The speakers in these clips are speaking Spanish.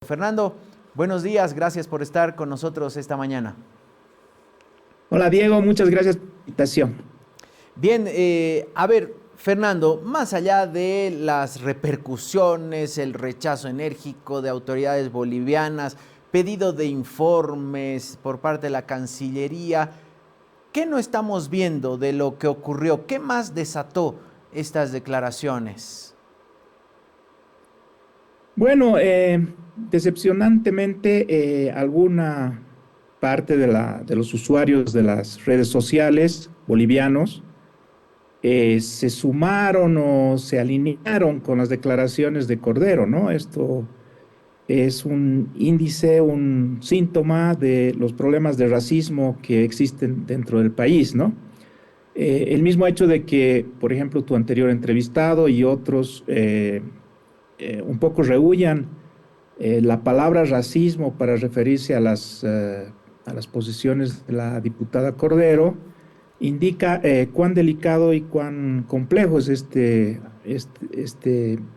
Fernando, buenos días, gracias por estar con nosotros esta mañana. Hola Diego, muchas gracias por la invitación. Bien, a ver, Fernando, más allá de las repercusiones, el rechazo enérgico de autoridades bolivianas, pedido de informes por parte de la Cancillería, ¿qué no estamos viendo de lo que ocurrió? ¿Qué más desató estas declaraciones? Bueno, decepcionantemente, alguna parte de los usuarios de las redes sociales bolivianos se sumaron o se alinearon con las declaraciones de Cordero, ¿no? Esto es un índice, un síntoma de los problemas de racismo que existen dentro del país, ¿no? El mismo hecho de que, por ejemplo, tu anterior entrevistado y otros un poco rehuyan la palabra racismo para referirse a las posiciones de la diputada Cordero, indica cuán delicado y cuán complejo es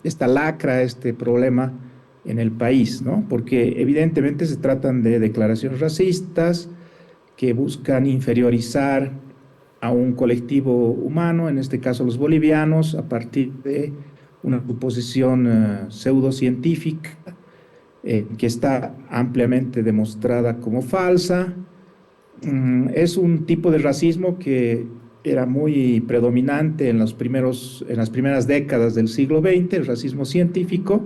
esta lacra, este problema en el país, ¿no? Porque evidentemente se tratan de declaraciones racistas que buscan inferiorizar a un colectivo humano, en este caso los bolivianos, a partir de una suposición pseudocientífica que está ampliamente demostrada como falsa. Es un tipo de racismo que era muy predominante en en las primeras décadas del siglo XX, el racismo científico,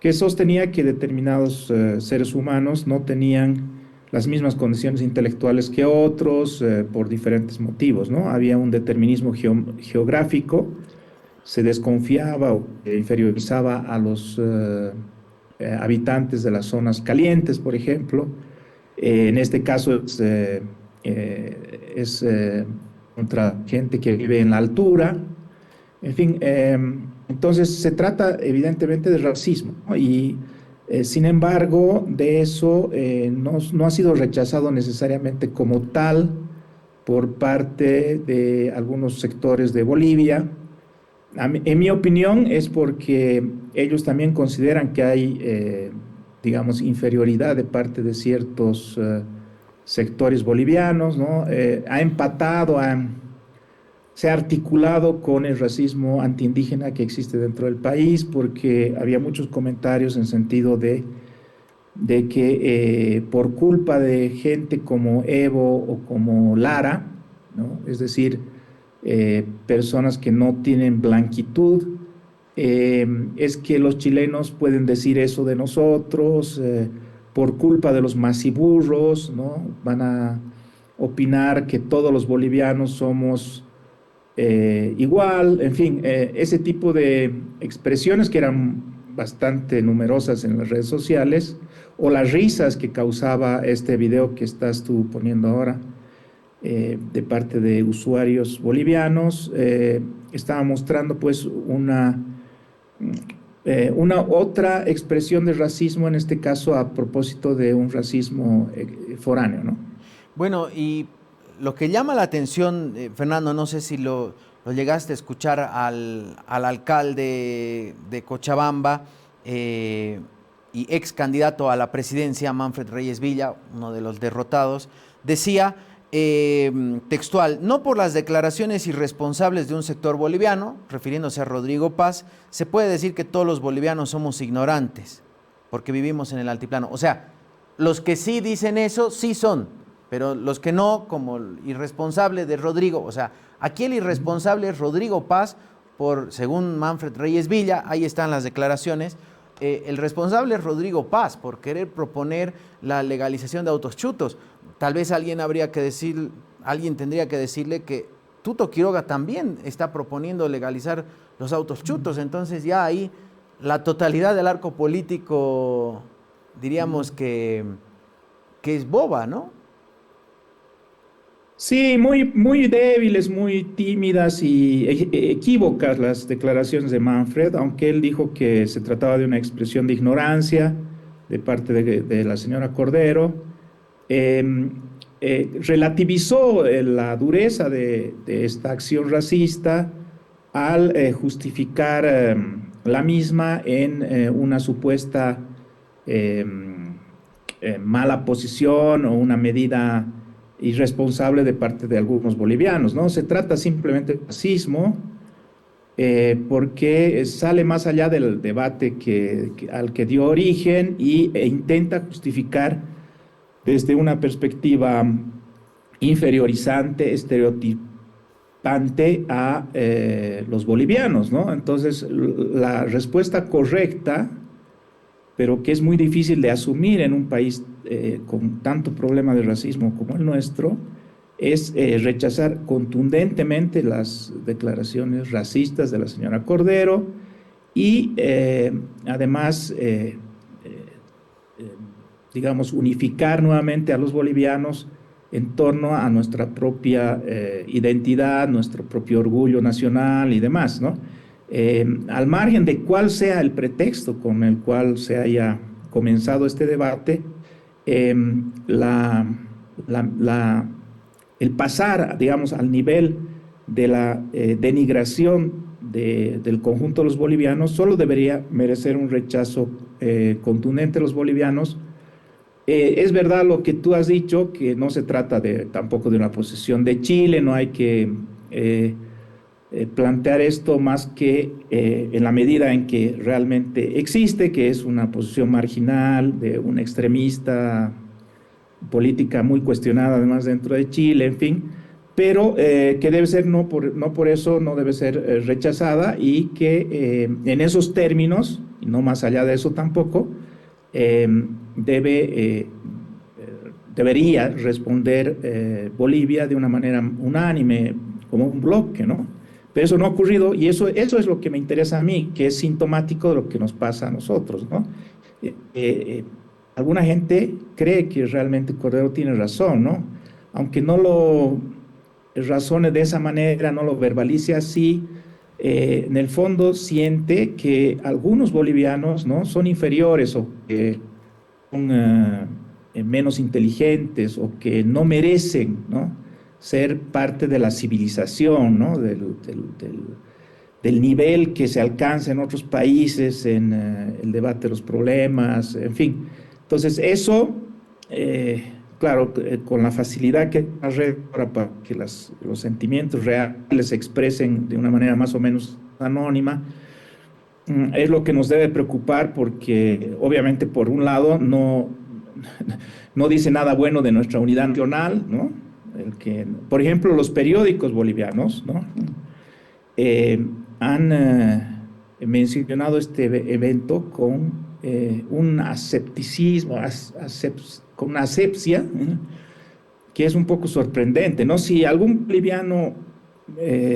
que sostenía que determinados seres humanos no tenían las mismas condiciones intelectuales que otros por diferentes motivos, ¿no? Había un determinismo geográfico, se desconfiaba o inferiorizaba a los habitantes de las zonas calientes, por ejemplo. En este caso es contra gente que vive en la altura. En fin, entonces se trata evidentemente de racismo, ¿no? Y sin embargo, de eso no ha sido rechazado necesariamente como tal por parte de algunos sectores de Bolivia. En mi opinión es porque ellos también consideran que hay, digamos, inferioridad de parte de ciertos sectores bolivianos, ¿no? Ha empatado, se ha articulado con el racismo antiindígena que existe dentro del país, porque había muchos comentarios en sentido de que por culpa de gente como Evo o como Lara, ¿no? Es decir, personas que no tienen blanquitud, es que los chilenos pueden decir eso de nosotros, por culpa de los masiburros, ¿no? Van a opinar que todos los bolivianos somos igual, en fin, ese tipo de expresiones que eran bastante numerosas en las redes sociales, o las risas que causaba este video que estás tú poniendo ahora de parte de usuarios bolivianos, estaba mostrando pues una otra expresión de racismo, en este caso a propósito de un racismo foráneo, ¿no? Bueno, y lo que llama la atención, Fernando, no sé si lo llegaste a escuchar al alcalde de Cochabamba y ex candidato a la presidencia, Manfred Reyes Villa, uno de los derrotados, decía textual: no por las declaraciones irresponsables de un sector boliviano, refiriéndose a Rodrigo Paz, se puede decir que todos los bolivianos somos ignorantes, porque vivimos en el altiplano. O sea, los que sí dicen eso, sí son, pero los que no, como el irresponsable de Rodrigo, o sea, aquí el irresponsable es Rodrigo Paz, según Manfred Reyes Villa, ahí están las declaraciones. El responsable es Rodrigo Paz por querer proponer la legalización de autos chutos. Tal vez alguien tendría que decirle que Tuto Quiroga también está proponiendo legalizar los autos chutos. Entonces ya ahí la totalidad del arco político diríamos que es boba, ¿no? Sí, muy débiles, muy tímidas y equívocas las declaraciones de Manfred, aunque él dijo que se trataba de una expresión de ignorancia de parte de la señora Cordero. Relativizó la dureza de esta acción racista al justificar la misma en una supuesta mala posición o una medida irresponsable de parte de algunos bolivianos, ¿no? Se trata simplemente de racismo, porque sale más allá del debate al que dio origen e intenta justificar desde una perspectiva inferiorizante, estereotipante a los bolivianos, ¿no? Entonces, la respuesta correcta, pero que es muy difícil de asumir en un país con tanto problema de racismo como el nuestro, es rechazar contundentemente las declaraciones racistas de la señora Cordero y además, eh, digamos, unificar nuevamente a los bolivianos en torno a nuestra propia identidad, nuestro propio orgullo nacional y demás, ¿no? Al margen de cuál sea el pretexto con el cual se haya comenzado este debate, eh, la, la, el pasar, digamos, al nivel de la denigración del conjunto de los bolivianos solo debería merecer un rechazo contundente de los bolivianos. Es verdad lo que tú has dicho, que no se trata tampoco de una posición de Chile, no hay que plantear esto más que en la medida en que realmente existe, que es una posición marginal de un extremista política muy cuestionada además dentro de Chile, en fin, pero que debe ser no por eso no debe ser rechazada y que en esos términos, y no más allá de eso tampoco, eh, debe, debería responder Bolivia de una manera unánime, como un bloque, ¿no? Pero eso no ha ocurrido y eso es lo que me interesa a mí, que es sintomático de lo que nos pasa a nosotros, ¿no? Eh, eh, Alguna gente cree que realmente Cordero tiene razón, ¿no? Aunque no lo razone de esa manera, no lo verbalice así, en el fondo siente que algunos bolivianos, ¿no? Son inferiores o que son menos inteligentes o que no merecen, ¿no? Ser parte de la civilización, ¿no? Del nivel que se alcanza en otros países, en el debate de los problemas, en fin. Entonces, eso, claro, con la facilidad que la red para que los sentimientos reales se expresen de una manera más o menos anónima, es lo que nos debe preocupar porque obviamente por un lado no dice nada bueno de nuestra unidad nacional, ¿no? Por ejemplo, los periódicos bolivianos, ¿no? Eh, Han mencionado este evento con un asepticismo, con una asepsia, que es un poco sorprendente, ¿no? Si algún boliviano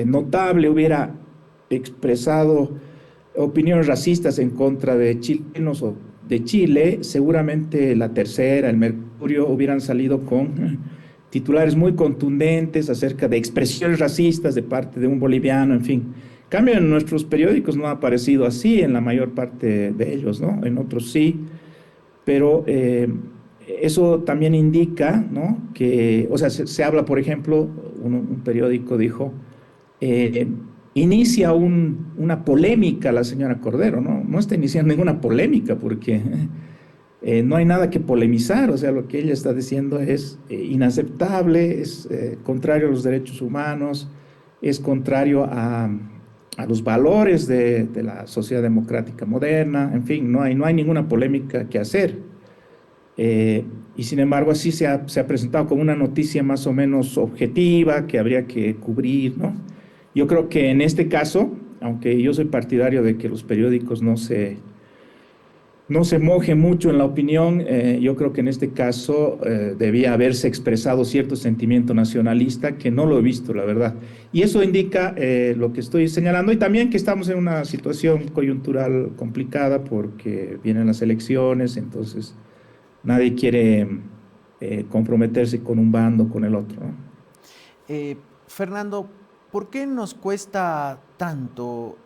notable hubiera expresado opiniones racistas en contra de chilenos o de Chile, seguramente La Tercera, el Mercurio hubieran salido con titulares muy contundentes acerca de expresiones racistas de parte de un boliviano, en fin. En cambio, en nuestros periódicos no ha aparecido así, en la mayor parte de ellos, ¿no? En otros sí, pero eso también indica, ¿no? Que, o sea, se habla, por ejemplo, un periódico dijo, eh, inicia una polémica la señora Cordero, ¿no? No está iniciando ninguna polémica porque no hay nada que polemizar, o sea, lo que ella está diciendo es inaceptable, es contrario a los derechos humanos, es contrario a los valores de la sociedad democrática moderna, en fin, no hay ninguna polémica que hacer. Y sin embargo, así se ha presentado como una noticia más o menos objetiva que habría que cubrir, ¿no? Yo creo que en este caso, aunque yo soy partidario de que los periódicos no se moje mucho en la opinión, yo creo que en este caso debía haberse expresado cierto sentimiento nacionalista que no lo he visto, la verdad. Y eso indica lo que estoy señalando y también que estamos en una situación coyuntural complicada porque vienen las elecciones, entonces nadie quiere comprometerse con un bando o con el otro, ¿no? Fernando, ¿por qué nos cuesta tanto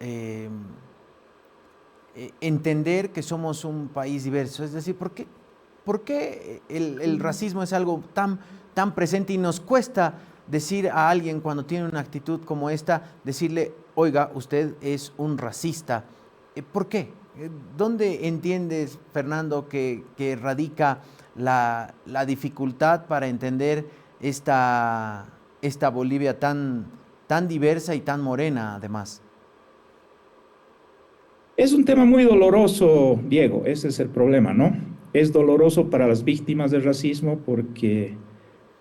entender que somos un país diverso? Es decir, por qué el racismo es algo tan presente y nos cuesta decir a alguien cuando tiene una actitud como esta, decirle, oiga, usted es un racista? ¿Por qué? ¿Dónde entiendes, Fernando, que radica la dificultad para entender esta Bolivia tan diversa y tan morena, además? Es un tema muy doloroso, Diego, ese es el problema, ¿no? Es doloroso para las víctimas del racismo porque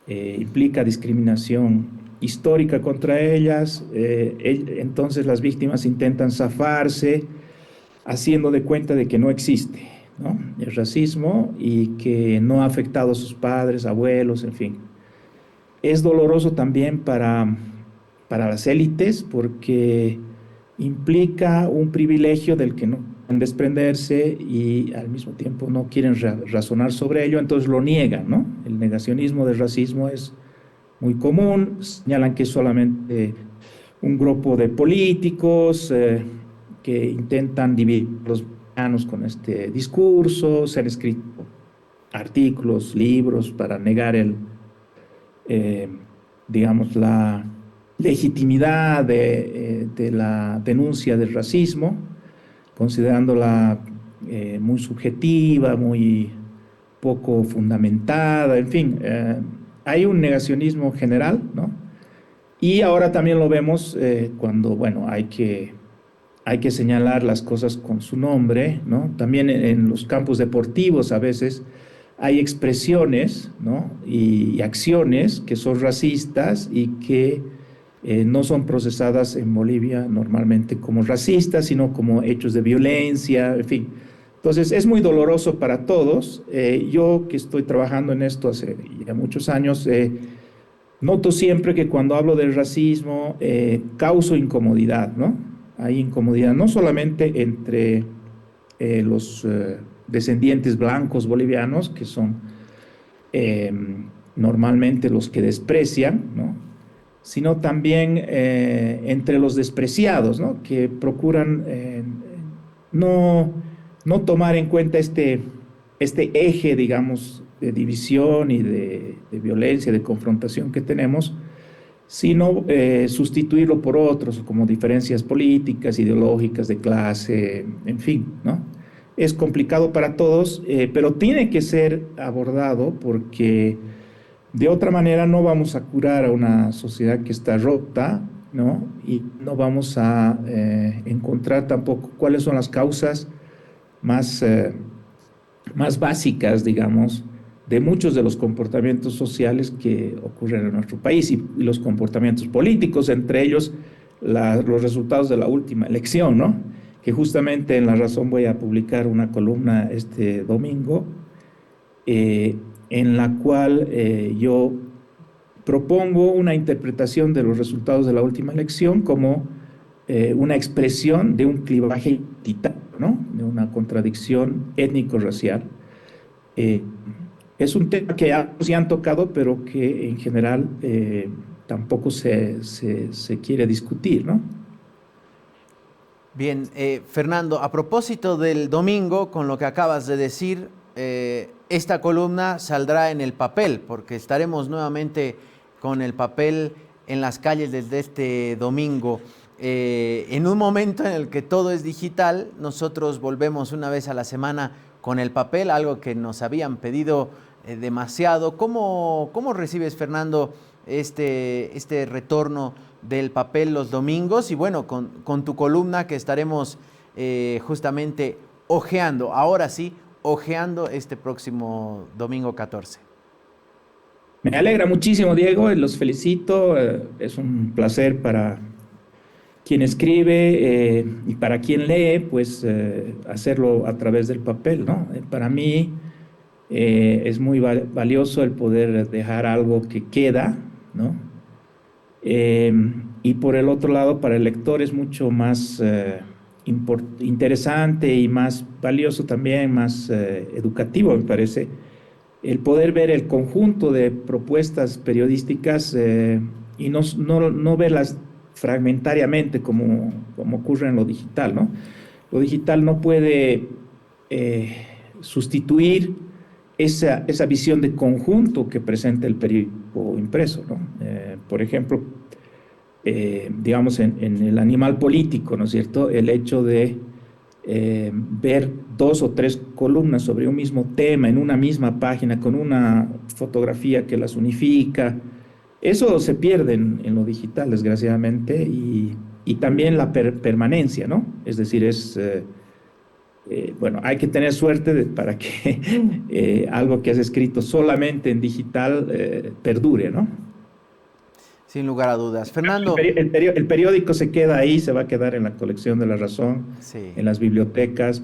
implica discriminación histórica contra ellas. Entonces las víctimas intentan zafarse haciendo de cuenta de que no existe, ¿no? El racismo y que no ha afectado a sus padres, abuelos, en fin. Es doloroso también para las élites porque implica un privilegio del que no pueden desprenderse y al mismo tiempo no quieren razonar sobre ello, entonces lo niegan, ¿no? El negacionismo del racismo es muy común, señalan que es solamente un grupo de políticos que intentan dividir los mexicanos con este discurso, se han escrito artículos, libros para negar eh, digamos, la legitimidad de la denuncia del racismo, considerándola muy subjetiva, muy poco fundamentada, en fin, hay un negacionismo general, ¿no? Y ahora también lo vemos cuando, bueno, hay que señalar las cosas con su nombre, ¿no? También en los campos deportivos a veces hay expresiones, ¿no? Y acciones que son racistas y que no son procesadas en Bolivia normalmente como racistas, sino como hechos de violencia, en fin. Entonces es muy doloroso para todos. Yo que estoy trabajando en esto hace ya muchos años, noto siempre que cuando hablo del racismo causo incomodidad, ¿no? Hay incomodidad no solamente entre los descendientes blancos bolivianos, que son eh, normalmente los que desprecian, ¿no? Sino también entre los despreciados, ¿no? Que procuran no, no tomar en cuenta este eje, digamos, de división y de violencia, de confrontación que tenemos, sino sustituirlo por otros, como diferencias políticas, ideológicas, de clase, en fin, ¿no? Es complicado para todos, pero tiene que ser abordado porque de otra manera no vamos a curar a una sociedad que está rota, ¿no? Y no vamos a encontrar tampoco cuáles son las causas más, más básicas, digamos, de muchos de los comportamientos sociales que ocurren en nuestro país y los comportamientos políticos, entre ellos los resultados de la última elección, ¿no? Que justamente en La Razón voy a publicar una columna este domingo en la cual yo propongo una interpretación de los resultados de la última elección como una expresión de un clivaje identitario, ¿no? De una contradicción étnico-racial. Eh, es un tema que ya han tocado, pero que en general tampoco se quiere discutir, ¿no? Bien, Fernando, a propósito del domingo, con lo que acabas de decir, esta columna saldrá en el papel, porque estaremos nuevamente con el papel en las calles desde este domingo. En un momento en el que todo es digital, nosotros volvemos una vez a la semana con el papel, algo que nos habían pedido demasiado. ¿Cómo recibes, Fernando, este retorno del papel los domingos? Y bueno, con tu columna que estaremos justamente hojeando, ahora sí, hojeando este próximo domingo 14. Me alegra muchísimo, Diego, y los felicito. Es un placer para quien escribe y para quien lee, pues hacerlo a través del papel, ¿no? Para mí es muy valioso el poder dejar algo que queda, ¿no? Eh, y por el otro lado, para el lector es mucho más interesante y más valioso también, más educativo, me parece, el poder ver el conjunto de propuestas periodísticas y no verlas fragmentariamente como ocurre en lo digital, ¿no? Lo digital no puede eh, sustituir esa visión de conjunto que presenta el periódico impreso, ¿no? Por ejemplo, digamos, en el animal político, ¿no es cierto? El hecho de ver 2 o 3 columnas sobre un mismo tema en una misma página con una fotografía que las unifica. Eso se pierde en lo digital, desgraciadamente, y también la permanencia, ¿no? Es decir, bueno, hay que tener suerte para que algo que has escrito solamente en digital perdure, ¿no? Sin lugar a dudas. El, Fernando, peri- el peri- el periódico se queda ahí, se va a quedar en la colección de La Razón, sí, en las bibliotecas,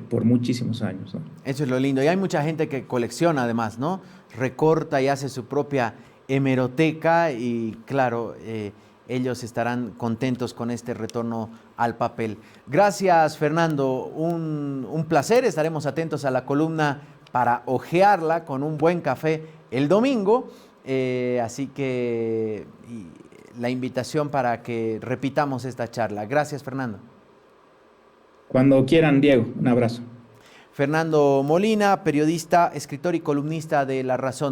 por muchísimos años, ¿no? eso es lo lindo. Y hay mucha gente que colecciona además, ¿no? Recorta y hace su propia hemeroteca y claro, ellos estarán contentos con este retorno al papel. Gracias, Fernando. Un placer. Estaremos atentos a la columna para hojearla con un buen café el domingo. Así que la invitación para que repitamos esta charla. Gracias, Fernando. Cuando quieran, Diego, un abrazo. Fernando Molina, periodista, escritor y columnista de La Razón.